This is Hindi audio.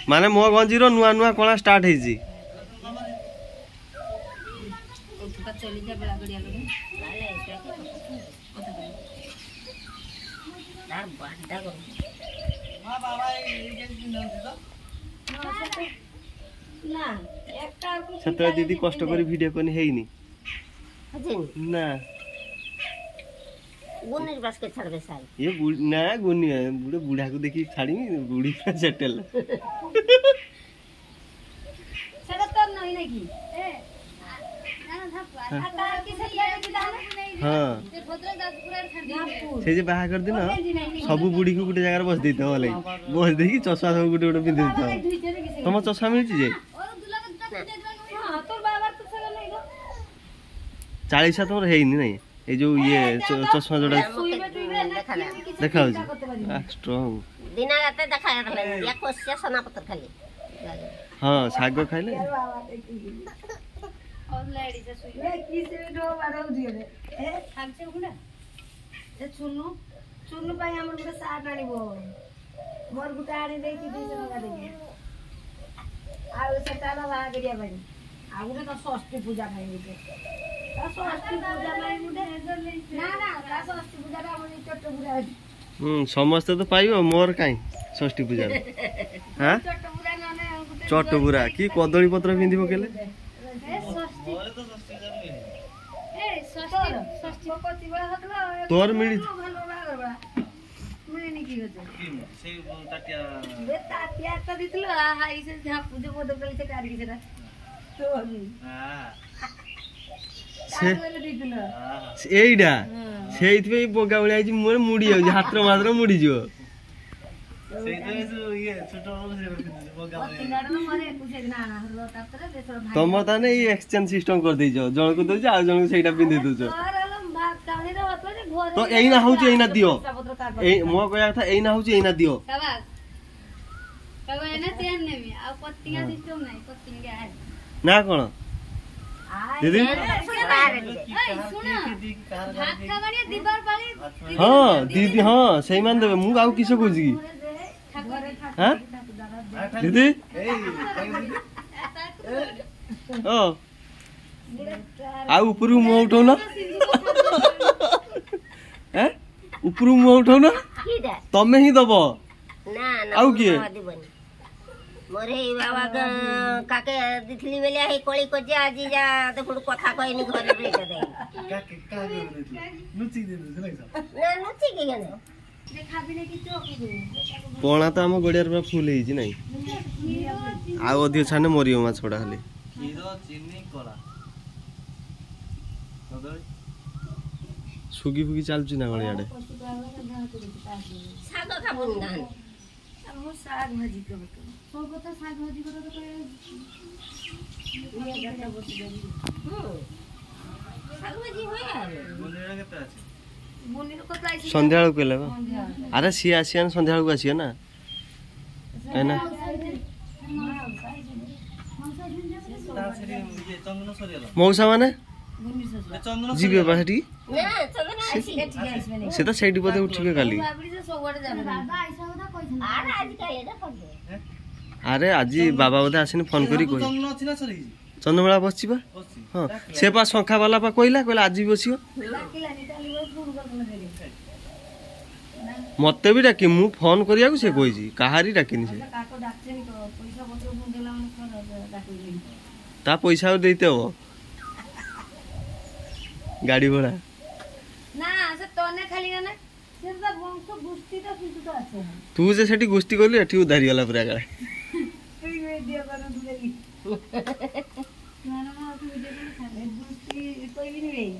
माने मो गंजीर नुआ नुआ कणा स्टार्ट हेजी सतरा दीदी कष्ट करी वीडियो कोनी हेइनी ना गुन्नी बस के छड़ दे साल ये ना गुन्नी है बूढ़े बूढ़ा को देखी छाड़ी बूढ़ी का सेटल सगत तो नहीं नहीं ए ना था आता की सलिया की दाना हां से भद्र दासपुरा छड़ दे से जे बाहा कर दिन सब बूढ़ी को गुटे जगह बस देते होले बस देखी चश्मा सब गुटे गुटे पिंदे देते तुम चश्मा मिलची जे हां तोर बाबा तो सगल नहीं गो 40 तोर हेइनी नहीं ए जो ये चश्मा जोड़ा देखा हो स्ट्रांग दिना रात देखा रहले या कोसिया सोना पत्थर खाली हां साग खाइले और लेडी से सुई ए की से डो बारो दिए रे ए खाम से गुना ए सुनु सुनु भाई हमर गुटे साग आनिबो मोर गुटे आनी दे की 200 टका दे आ सेटा ला लागरिया भाई आ गुटे तो षष्ठी पूजा भाई गुटे षष्ठी पूजा भाई गुटे ना ना षष्ठी पूजा रा हमर चट्ट पूजा समस्त तो पाइबो मोर काई षष्ठी पूजा हां चट्ट पूजा नाने गुटे चटपुरा की कदली पत्र पिंदिबो केले तोर मिली मिली की होते से ताटिया बे ताटिया त दितलो हाई से जहां पूजे बोद कल से कारी सेटा तो हां से एइडा सेइथबे बोगा उळा आइजी मोर मुडी आउ हात्र मात्र मुडी जो सेइथबे जो ये छोटो से बोगा तुम ताने ये एक्सचेंज सिस्टम कर दैजो जण को दज आ जण को सेटा पिंदे दजो तो एइना होउची एइना दियो ए मो कहया था एइना होउची एइना दियो शाबाश कबे एना तेन नेमी आ पत्तिया सिस्टम नहीं पत्तिया के है ना कोन दीदी हां दीदी हां सही मान देबे मु आउ किसे कहू छी हां दीदी ओ आ ऊपर मुंह उठाउ ना हैं ऊपर मुंह उठाउ ना तमे ही दबो ना ना आउ की मोरे बाबा काके दिथली बेले हे कोली को जे आजी जा तो कुड कथा कहनी घरे रे दे काके का नुची दे ना नुची के गने देखा बिने की चोकी दे पोणा तो हम गोडियार में फुल ही जी नहीं आ अधिक छाने मरियो मा छोड़ा हले हीरो चीनी कोला सुगी फुगी चालची ना गळे आडे साग खाबुन धान अब साग भाजी के सब तो साग भाजी को तो ये गट्टा बस जानी साग भाजी होय बोलेरा केते আছে बोलेरा को प्राइस संध्या को केले अरे सी आसियान संध्या को आसिया ना कहना चंदन सरियाला मौसा माने चंदन जीवे बाहरी ना चंदन आसी से तो साइड पते उठिबे काली बाबरी से सबडे जाबे बाबा आइसा होता कइसन अरे आज काले ना पड़े अरे आज बाबा बोधे आसिन फोन करी कहि चंदन अछि ना सरी चंदमेला बसछि बा हां से पा संखा वाला पा कहला आज भी बसियो मते भी डाकी मु फोन करिया को से कहि छी कहारी डाकिनी से ता पैसा देते हो गाड़ी भाड़ा ना से तने खाली ना से तो वंश गुस्ती तो किछु तो আছে तू जे सेठी गुस्ती करली एठी उधारी वाला पूरा गाड़ी वीडियो कर दूली ना ना वीडियो कर गुस्ती कोई भी नहीं